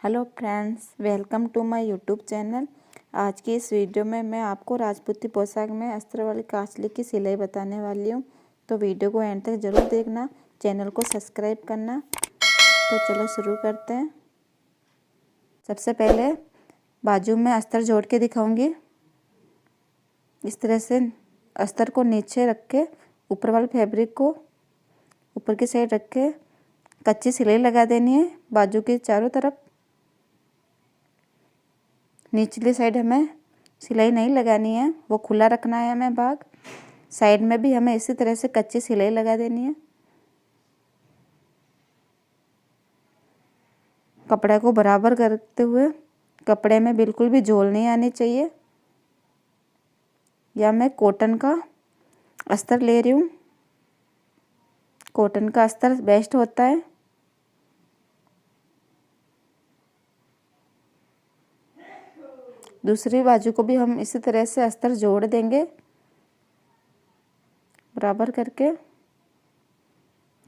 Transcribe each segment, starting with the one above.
Hello friends, welcome to my YouTube channel. आज की इस वीडियो में मैं आपको राजपूती पोशाक में अस्तर वाली कांचली की सिलाई बताने वाली हूँ। तो वीडियो को एंड तक ज़रूर देखना, चैनल को सब्सक्राइब करना। तो चलो शुरू करते हैं। सबसे पहले बाजू में अस्तर जोड़ के दिखाऊंगी। इस तरह से अस्तर को नीचे रख के ऊपर वाले फैब्रिक को ऊपर की साइड रख के कच्ची सिलाई लगा देनी है बाजू के चारों तरफ। निचली साइड हमें सिलाई नहीं लगानी है, वो खुला रखना है हमें भाग। साइड में भी हमें इसी तरह से कच्ची सिलाई लगा देनी है। कपड़े को बराबर करते हुए कपड़े में बिल्कुल भी झोल नहीं आनी चाहिए। या मैं कॉटन का अस्तर ले रही हूँ। कॉटन का अस्तर बेस्ट होता है। दूसरी बाजू को भी हम इसी तरह से अस्तर जोड़ देंगे बराबर करके।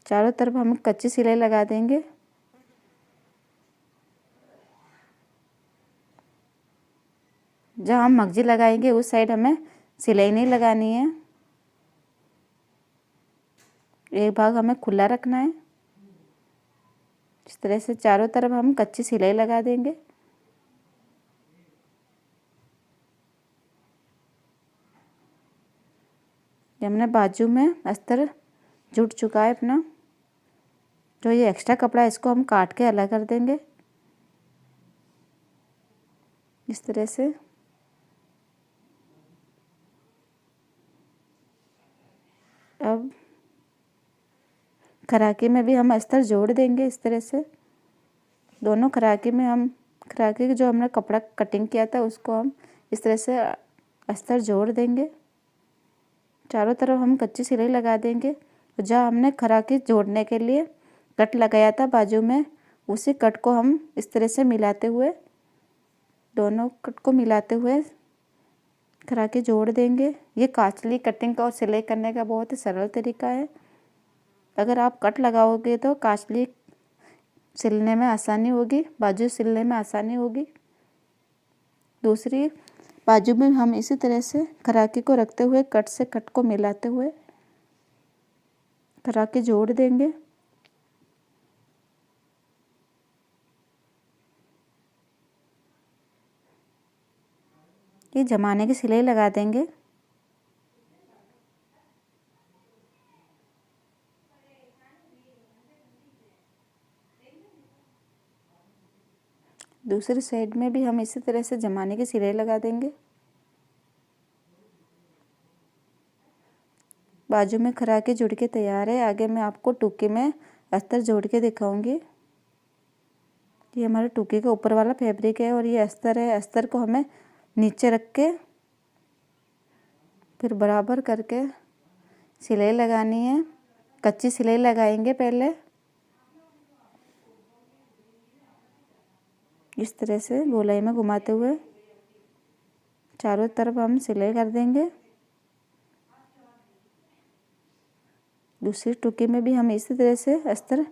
चारों तरफ हम कच्ची सिलाई लगा देंगे। जहाँ हम मगजी लगाएंगे उस साइड हमें सिलाई नहीं लगानी है। एक भाग हमें खुला रखना है। इस तरह से चारों तरफ हम कच्ची सिलाई लगा देंगे। हमने बाजू में अस्तर जुट चुका है अपना। जो ये एक्स्ट्रा कपड़ा है इसको हम काट के अलग कर देंगे इस तरह से। अब खराकी में भी हम अस्तर जोड़ देंगे इस तरह से। दोनों खराकी में हम खराकी जो हमने कपड़ा कटिंग किया था उसको हम इस तरह से अस्तर जोड़ देंगे। चारों तरफ हम कच्ची सिलाई लगा देंगे। जहाँ हमने खराकी जोड़ने के लिए कट लगाया था बाजू में, उसी कट को हम इस तरह से मिलाते हुए, दोनों कट को मिलाते हुए खराकी जोड़ देंगे। ये कांचली कटिंग का और सिलाई करने का बहुत ही सरल तरीका है। अगर आप कट लगाओगे तो कांचली सिलने में आसानी होगी, बाजू सिलने में आसानी होगी। दूसरी बाजू में हम इसी तरह से खराकी को रखते हुए कट से कट को मिलाते हुए खराकी जोड़ देंगे। ये जमाने की सिलाई लगा देंगे। दूसरी साइड में भी हम इसी तरह से जमाने की सिलाई लगा देंगे। बाजू में खराकी जुड़ के तैयार है। आगे मैं आपको टुकी में अस्तर जोड़ के दिखाऊंगी। ये हमारे टुकी का ऊपर वाला फैब्रिक है और ये अस्तर है। अस्तर को हमें नीचे रख के फिर बराबर करके सिलाई लगानी है। कच्ची सिलाई लगाएंगे पहले इस तरह से गोलाई में घुमाते हुए चारों तरफ हम सिलाई कर देंगे। दूसरी टुकी में भी हम इसी तरह से अस्तर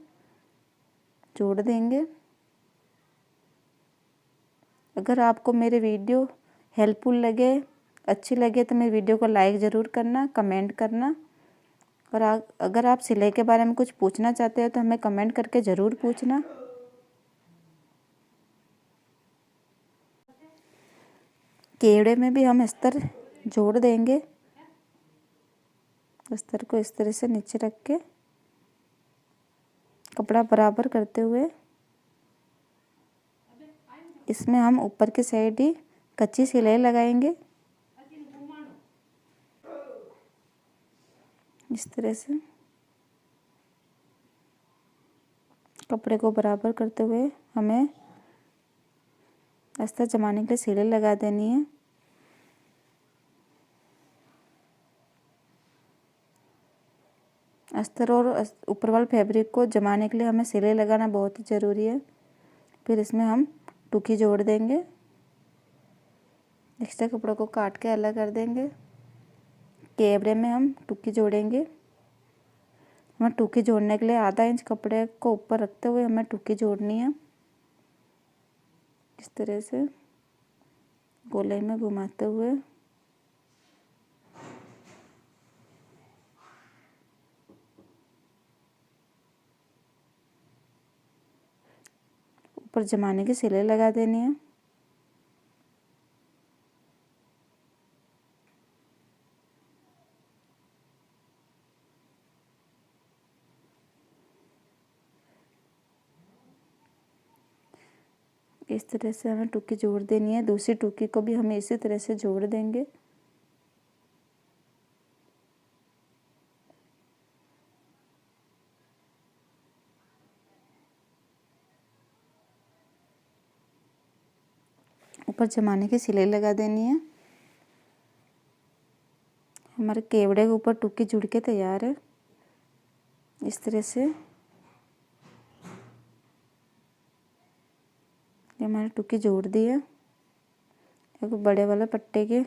जोड़ देंगे। अगर आपको मेरे वीडियो हेल्पफुल लगे, अच्छी लगे तो मेरे वीडियो को लाइक ज़रूर करना, कमेंट करना। और अगर आप सिलाई के बारे में कुछ पूछना चाहते हो तो हमें कमेंट करके ज़रूर पूछना। केवड़े में भी हम अस्तर जोड़ देंगे। अस्तर को इस तरह से नीचे रख के कपड़ा बराबर करते हुए इसमें हम ऊपर की साइड ही कच्ची सिलाई लगाएंगे इस तरह से। कपड़े को बराबर करते हुए हमें अस्तर जमाने के लिए सिलाई लगा देनी है। अस्तर और ऊपर वाले फैब्रिक को जमाने के लिए हमें सिलाई लगाना बहुत ही ज़रूरी है। फिर इसमें हम टुकी जोड़ देंगे। एक्स्ट्रा कपड़ों को काट के अलग कर देंगे। केवड़े में हम टुकी जोड़ेंगे। हमें टुकी जोड़ने के लिए आधा इंच कपड़े को ऊपर रखते हुए हमें टुकी जोड़नी है। इस तरह से गोलाई में घुमाते हुए ऊपर जमाने की सिलाई लगा देनी है। इस तरह से हमें टुकी जोड़ देनी है। दूसरी टुकी को भी हमें इसी तरह से जोड़ देंगे। ऊपर जमाने की सिलाई लगा देनी है। हमारे केवड़े के ऊपर टुकी जुड़ के तैयार है। इस तरह से ये हमारी टुकी जोड़ दी है। एक बड़े वाले पट्टे के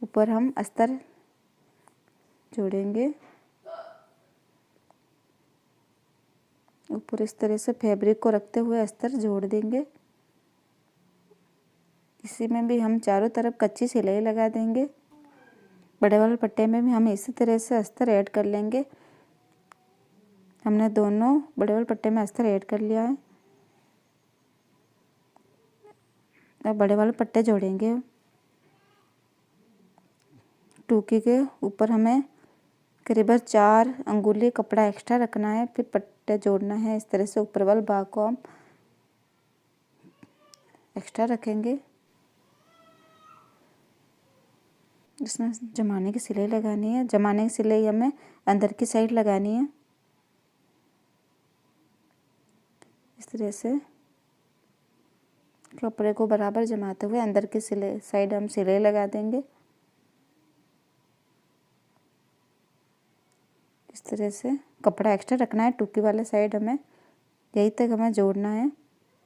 ऊपर हम अस्तर जोड़ेंगे। ऊपर इस तरह से फैब्रिक को रखते हुए अस्तर जोड़ देंगे। इसी में भी हम चारों तरफ कच्ची सिलाई लगा देंगे। बड़े वाले पट्टे में भी हम इसी तरह से अस्तर ऐड कर लेंगे। हमने दोनों बड़े वाले पट्टे में अस्तर ऐड कर लिया है। अब बड़े वाले पट्टे जोड़ेंगे। टूकी के ऊपर हमें करीबन 4 अंगुली कपड़ा एक्स्ट्रा रखना है, फिर पट्टे जोड़ना है। इस तरह से ऊपर वाले भाग को हम एक्स्ट्रा रखेंगे। इसमें जमाने की सिलाई लगानी है। जमाने की सिलाई हमें अंदर की साइड लगानी है। इस तरह से कपड़े को बराबर जमाते हुए अंदर की सिलाई साइड हम सिलाई लगा देंगे। इस तरह से कपड़ा एक्स्ट्रा रखना है। टुकी वाले साइड हमें यहीं तक हमें जोड़ना है।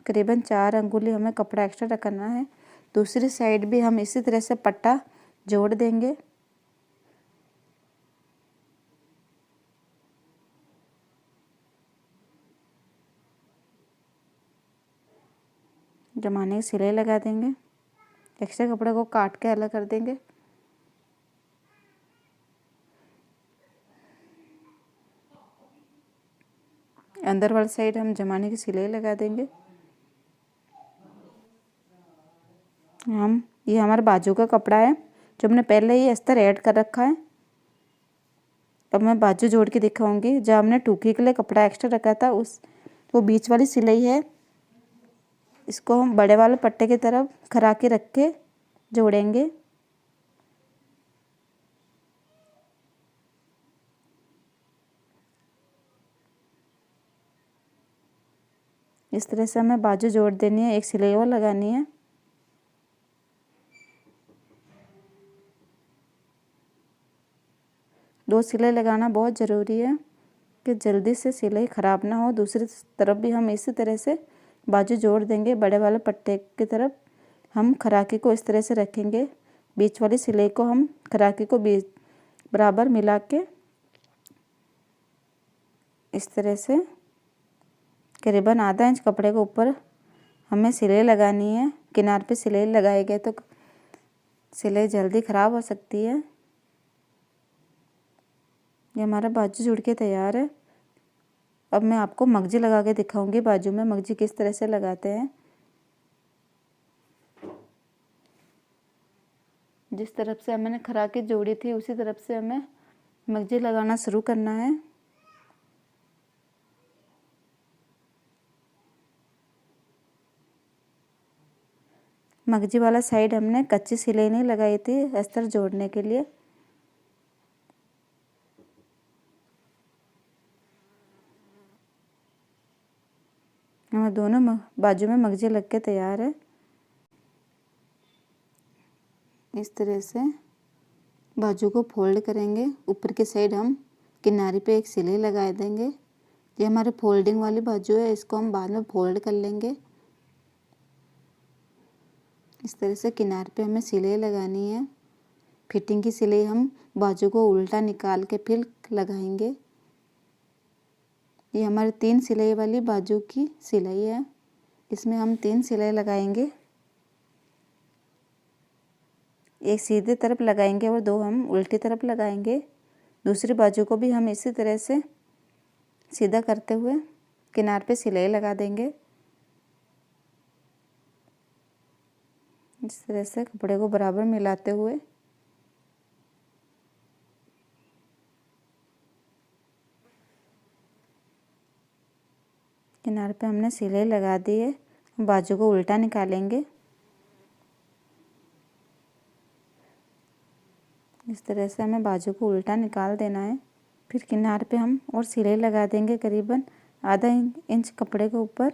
करीबन 4 अंगुली हमें कपड़ा एक्स्ट्रा रखना है। दूसरी साइड भी हम इसी तरह से पट्टा जोड़ देंगे। जमाने की सिलाई लगा देंगे। एक्स्ट्रा कपड़े को काट के अलग कर देंगे। अंदर वाली साइड हम जमाने की सिलाई लगा देंगे। ये हमारा बाजू का कपड़ा है जो हमने पहले ही अस्तर ऐड कर रखा है। अब मैं बाजू जोड़ के दिखाऊंगी। जब हमने टूकी के लिए कपड़ा एक्स्ट्रा रखा था वो बीच वाली सिलाई है। इसको हम बड़े वाले पट्टे की तरफ खरा के रख के जोड़ेंगे। इस तरह से हमें बाजू जोड़ देनी है। एक सिलाई और लगानी है। दो सिलाई लगाना बहुत ज़रूरी है कि जल्दी से सिलाई ख़राब ना हो। दूसरी तरफ भी हम इसी तरह से बाजू जोड़ देंगे। बड़े वाले पट्टे की तरफ हम खराकी को इस तरह से रखेंगे। बीच वाली सिलाई को हम खराकी को बीच बराबर मिला के इस तरह से करीबन आधा इंच कपड़े के ऊपर हमें सिलाई लगानी है। किनार पे सिलाई लगाएंगे तो सिलाई जल्दी ख़राब हो सकती है। ये हमारा बाजू जुड़ के तैयार है। अब मैं आपको मगजी लगा के दिखाऊंगी। बाजू में मगजी किस तरह से लगाते हैं। जिस तरफ से हमने खराकी जोड़ी थी उसी तरफ से हमें मगजी लगाना शुरू करना है। मगजी वाला साइड हमने कच्ची सिलाई नहीं लगाई थी अस्तर जोड़ने के लिए। हमारे दोनों बाजू में मगजी लग के तैयार है। इस तरह से बाजू को फोल्ड करेंगे। ऊपर की साइड हम किनारे पे एक सिलाई लगा देंगे। ये हमारे फोल्डिंग वाली बाजू है। इसको हम बाद में फोल्ड कर लेंगे। इस तरह से किनारे पे हमें सिलाई लगानी है। फिटिंग की सिलाई हम बाजू को उल्टा निकाल के फिर लगाएंगे। ये हमारी 3 सिलाई वाली बाजू की सिलाई है। इसमें हम 3 सिलाई लगाएंगे। एक सीधे तरफ लगाएंगे और 2 हम उल्टी तरफ लगाएंगे। दूसरी बाजू को भी हम इसी तरह से सीधा करते हुए किनार पे सिलाई लगा देंगे। इस तरह से कपड़े को बराबर मिलाते हुए किनारे पे हमने सिलाई लगा दी है। बाजू को उल्टा निकालेंगे। इस तरह से हमें बाजू को उल्टा निकाल देना है। फिर किनार पे हम और सिलाई लगा देंगे करीबन आधा इंच कपड़े के ऊपर।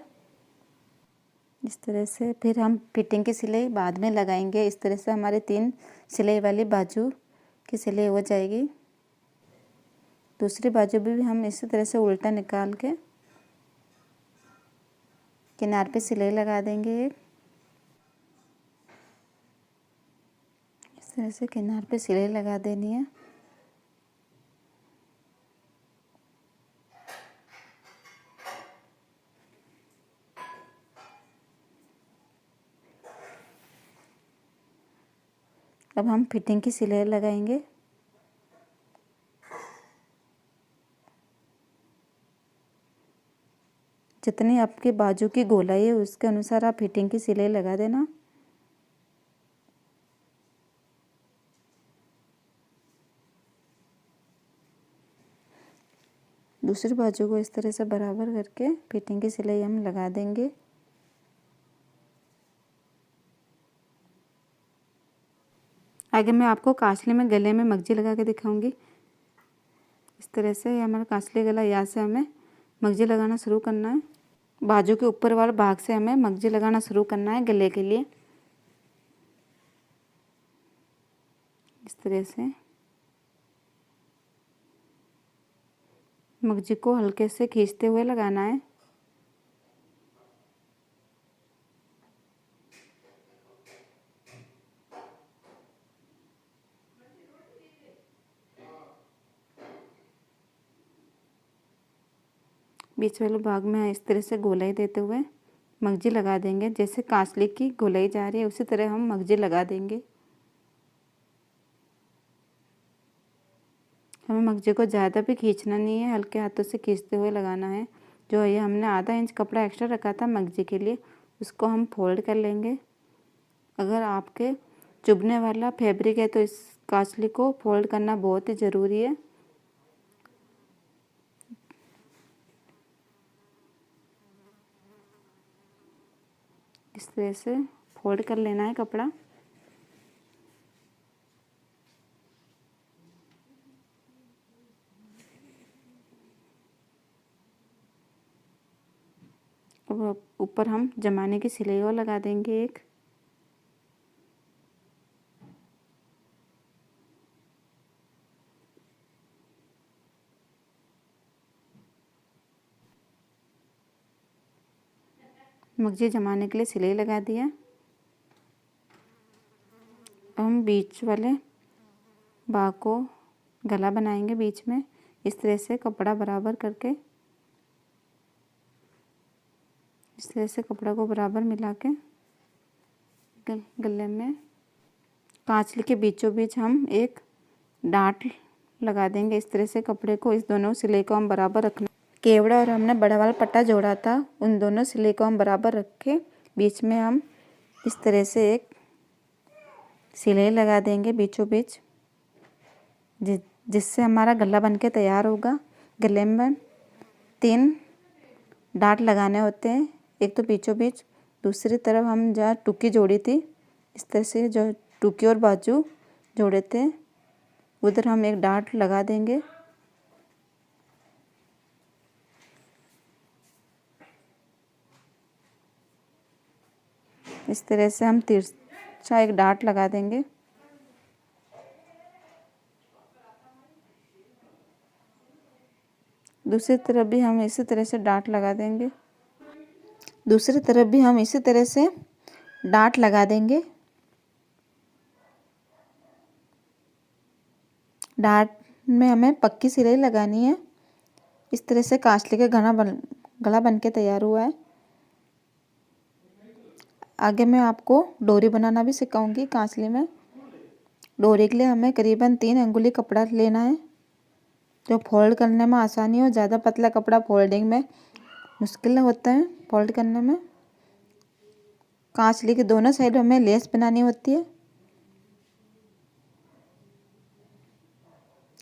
इस तरह से फिर हम फिटिंग की सिलाई बाद में लगाएंगे। इस तरह से हमारे 3 सिलाई वाली बाजू की सिलाई हो जाएगी। दूसरी बाजू भी हम इसी तरह से उल्टा निकाल के किनार पे सिलाई लगा देंगे। इस तरह से किनार पे सिलाई लगा देनी है। अब हम फिटिंग की सिलाई लगाएंगे। जितनी आपके बाजू की गोलाई है उसके अनुसार आप फिटिंग की सिलाई लगा देना। दूसरी बाजू को इस तरह से बराबर करके फिटिंग की सिलाई हम लगा देंगे। आगे मैं आपको कांचली में गले में मगजी लगा के दिखाऊंगी। इस तरह से हमारा कांचली गला, यहाँ से हमें मगजी लगाना शुरू करना है। बाजू के ऊपर वाले भाग से हमें मगजी लगाना शुरू करना है गले के लिए। इस तरह से मगजी को हल्के से खींचते हुए लगाना है। बीच वाले भाग में इस तरह से गोलाई देते हुए मगजी लगा देंगे। जैसे कांचली की गोलाई जा रही है उसी तरह हम मगजी लगा देंगे। हमें मगजी को ज़्यादा भी खींचना नहीं है, हल्के हाथों से खींचते हुए लगाना है। जो ये हमने आधा इंच कपड़ा एक्स्ट्रा रखा था मगजी के लिए, उसको हम फोल्ड कर लेंगे। अगर आपके चुभने वाला फैब्रिक है तो इस कांचली को फोल्ड करना बहुत ही ज़रूरी है। इस तरह से फोल्ड कर लेना है कपड़ा। अब ऊपर हम जमाने की सिलाई और लगा देंगे एक। मगजी जमाने के लिए सिलाई लगा दिया। हम बीच वाले भाग को गला बनाएंगे बीच में। इस तरह से कपड़ा बराबर करके, इस तरह से कपड़ा को बराबर मिला के गले में कांचली के बीचों बीच हम एक डांट लगा देंगे। इस तरह से कपड़े को, इस दोनों सिलाई को हम बराबर रखना। केवड़ा और हमने बड़ा वाला पट्टा जोड़ा था, उन दोनों सिलाई को हम बराबर रख के बीच में हम इस तरह से एक सिलाई लगा देंगे बीचों बीच, जिससे हमारा गला बनके तैयार होगा। गले में 3 डांट लगाने होते हैं, एक तो बीचों बीच, दूसरी तरफ हम जहाँ टुकी जोड़ी थी इस तरह से जो टुकी और बाजू जोड़े थे उधर हम एक डांट लगा देंगे। इस तरह से हम तिरछा एक डांट लगा देंगे। दूसरी तरफ भी हम इसी तरह से डांट लगा देंगे। दूसरी तरफ भी हम इसी तरह से डांट लगा देंगे। डांट में हमें पक्की सिलाई लगानी है। इस तरह से कांचली का गला बन के तैयार हुआ है। आगे मैं आपको डोरी बनाना भी सिखाऊंगी कांचली में। डोरी के लिए हमें करीबन 3 अंगुली कपड़ा लेना है, जो फोल्ड करने में आसानी हो। ज़्यादा पतला कपड़ा फोल्डिंग में मुश्किल होता है, फोल्ड करने में। कांचली के दोनों साइड हमें लेस बनानी होती है।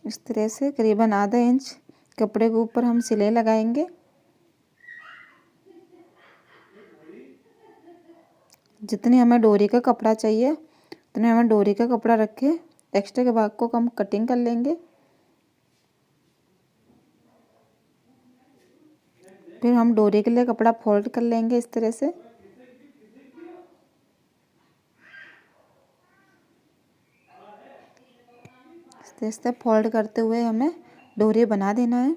इस तरह से करीबन आधा इंच कपड़े के ऊपर हम सिलाई लगाएंगे। जितनी हमें डोरी का कपड़ा चाहिए उतने हमें डोरी का कपड़ा रख के एक्स्ट्रा के भाग को हम कटिंग कर लेंगे। फिर हम डोरी के लिए कपड़ा फोल्ड कर लेंगे इस तरह से। इस तरह से फोल्ड करते हुए हमें डोरी बना देना है।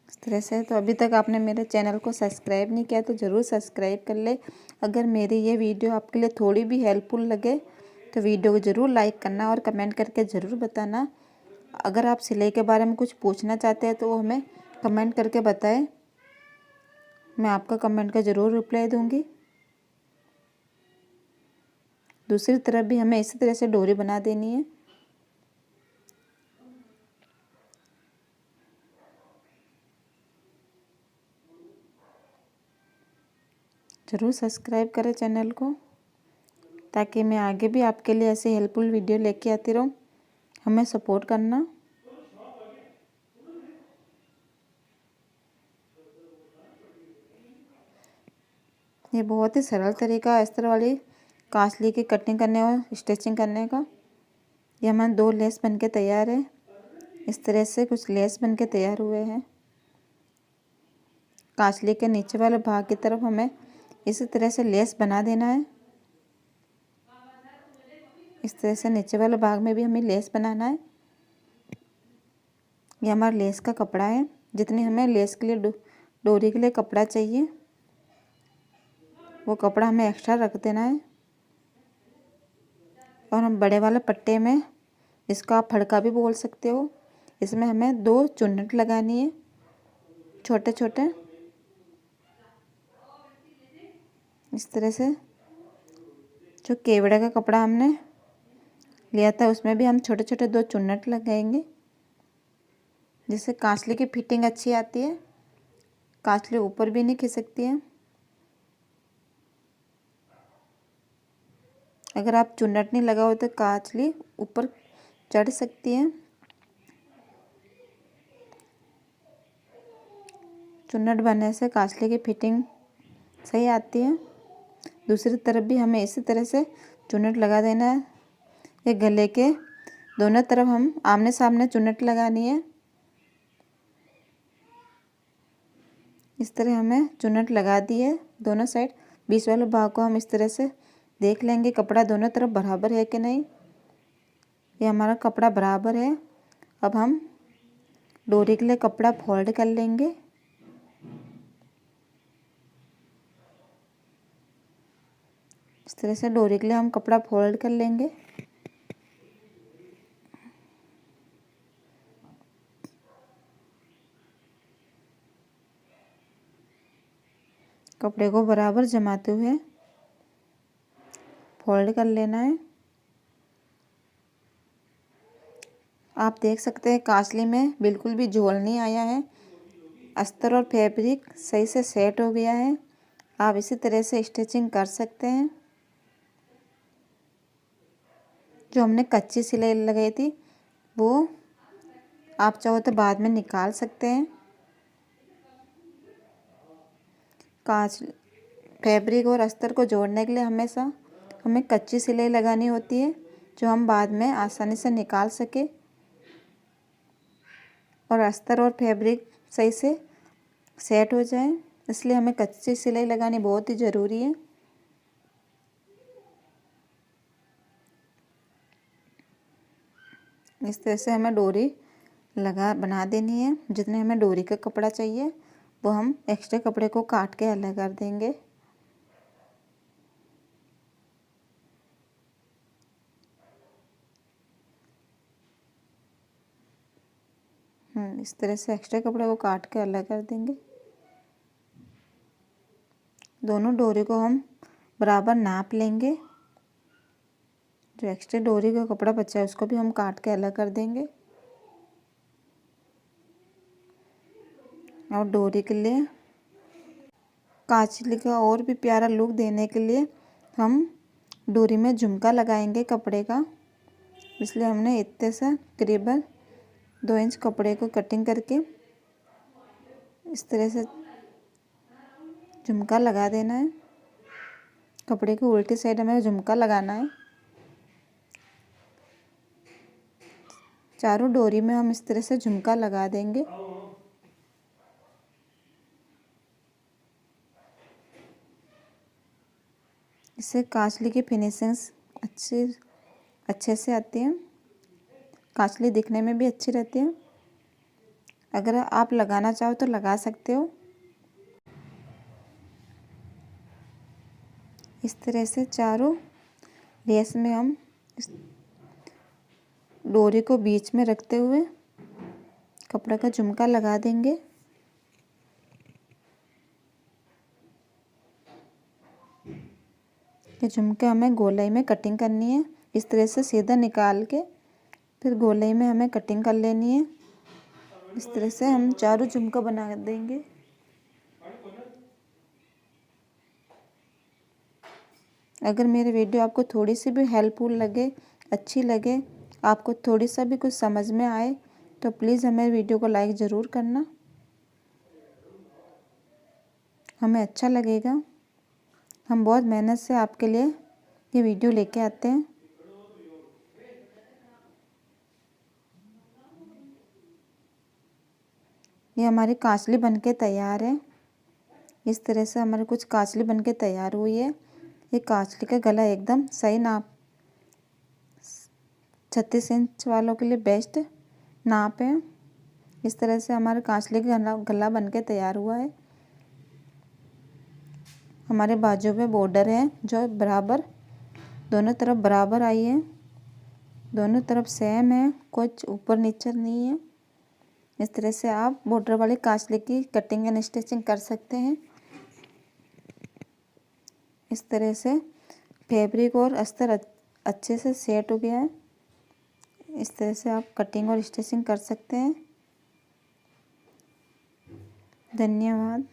इस तरह से। तो अभी तक आपने मेरे चैनल को सब्सक्राइब नहीं किया तो ज़रूर सब्सक्राइब कर ले। अगर मेरी ये वीडियो आपके लिए थोड़ी भी हेल्पफुल लगे तो वीडियो को ज़रूर लाइक करना और कमेंट करके ज़रूर बताना। अगर आप सिलाई के बारे में कुछ पूछना चाहते हैं तो वो हमें कमेंट करके बताएं, मैं आपका कमेंट का ज़रूर रिप्लाई दूंगी। दूसरी तरफ भी हमें इसी तरह से डोरी बना देनी है। ज़रूर सब्सक्राइब करें चैनल को, ताकि मैं आगे भी आपके लिए ऐसे हेल्पफुल वीडियो लेके आती रहूँ। हमें सपोर्ट करना। ये बहुत ही सरल तरीका है अस्तर वाली कांचली की कटिंग करने और स्टिचिंग करने का। ये हमारे 2 लेस बनके तैयार है। इस तरह से कुछ लेस बनके तैयार हुए हैं। कांचली के नीचे वाले भाग की तरफ हमें इसी तरह से लेस बना देना है। इस तरह से नीचे वाले भाग में भी हमें लेस बनाना है। ये हमारा लेस का कपड़ा है। जितनी हमें लेस के लिए डोरी के लिए कपड़ा चाहिए वो कपड़ा हमें एक्स्ट्रा रख देना है। और हम बड़े वाले पट्टे में, इसको आप फड़का भी बोल सकते हो, इसमें हमें 2 चुन्नट लगानी है छोटे छोटे। इस तरह से जो केवड़े का कपड़ा हमने लिया था उसमें भी हम छोटे छोटे 2 चुन्नट लगाएंगे, जिससे कांचली की फिटिंग अच्छी आती है। कांचली ऊपर भी नहीं खिसकती है। अगर आप चुन्नट नहीं लगाओ तो कांचली ऊपर चढ़ सकती है। चुन्नट बनने से कांचली की फिटिंग सही आती है। दूसरी तरफ भी हमें इसी तरह से चुन्नट लगा देना है। ये गले के दोनों तरफ हम आमने सामने चुन्नट लगानी है। इस तरह हमें चुन्नट लगा दी है दोनों साइड। बीच वाले भाग को हम इस तरह से देख लेंगे कपड़ा दोनों तरफ बराबर है कि नहीं। ये हमारा कपड़ा बराबर है। अब हम डोरी के लिए कपड़ा फोल्ड कर लेंगे। इस तरह से डोरी के लिए हम कपड़ा फोल्ड कर लेंगे। कपड़े को बराबर जमाते हुए फोल्ड कर लेना है। आप देख सकते हैं कांचली में बिल्कुल भी झोल नहीं आया है। अस्तर और फैब्रिक सही से सेट हो गया है। आप इसी तरह से स्टिचिंग कर सकते हैं। जो हमने कच्ची सिलाई लगाई थी वो आप चाहो तो बाद में निकाल सकते हैं। कांच फैब्रिक और अस्तर को जोड़ने के लिए हमेशा हमें कच्ची सिलाई लगानी होती है, जो हम बाद में आसानी से निकाल सके। और अस्तर और फैब्रिक सही से सेट हो जाए, इसलिए हमें कच्ची सिलाई लगानी बहुत ही ज़रूरी है। इस तरह से हमें डोरी बना देनी है। जितने हमें डोरी का कपड़ा चाहिए वो हम एक्स्ट्रा कपड़े को काट के अलग कर देंगे। इस तरह से एक्स्ट्रा कपड़े को काट के अलग कर देंगे। दोनों डोरी को हम बराबर नाप लेंगे। जो एक्स्ट्रा डोरी का कपड़ा बचा है उसको भी हम काट के अलग कर देंगे। और डोरी के लिए कांचली का और भी प्यारा लुक देने के लिए हम डोरी में झुमका लगाएंगे कपड़े का। इसलिए हमने इतने से करीबन 2 इंच कपड़े को कटिंग करके इस तरह से झुमका लगा देना है। कपड़े की उल्टी साइड हमें झुमका लगाना है। चारों डोरी में हम इस तरह से झुमका लगा देंगे। इससे कांचली की फिनिशिंग्स अच्छे से आती है। कांचली दिखने में भी अच्छी रहती है। अगर आप लगाना चाहो तो लगा सकते हो। इस तरह से चारों लेस में हम इस डोरी को बीच में रखते हुए कपड़ा का झुमका लगा देंगे। ये झुमका हमें गोलाई में कटिंग करनी है। इस तरह से सीधा निकाल के फिर गोलाई में हमें कटिंग कर लेनी है। इस तरह से हम चारों झुमका बना देंगे। अगर मेरी वीडियो आपको थोड़ी सी भी हेल्पफुल लगे, अच्छी लगे, आपको थोड़ी सा भी कुछ समझ में आए तो प्लीज़ हमें वीडियो को लाइक ज़रूर करना। हमें अच्छा लगेगा। हम बहुत मेहनत से आपके लिए ये वीडियो लेके आते हैं। ये हमारी कांचली बनके तैयार है। इस तरह से हमारी कुछ कांचली बनके तैयार हुई है। ये कांचली का गला एकदम सही नाप 36 इंच वालों के लिए बेस्ट नाप है। इस तरह से हमारे कांचली का गला बनके तैयार हुआ है। हमारे बाजू में बॉर्डर है जो बराबर दोनों तरफ बराबर आई है। दोनों तरफ सेम है, कुछ ऊपर नीचे नहीं है। इस तरह से आप बॉर्डर वाली कांचली की कटिंग एंड स्टिचिंग कर सकते हैं। इस तरह से फैब्रिक और अस्तर अच्छे से सेट हो गया है। इस तरह से आप कटिंग और स्टिचिंग कर सकते हैं। धन्यवाद।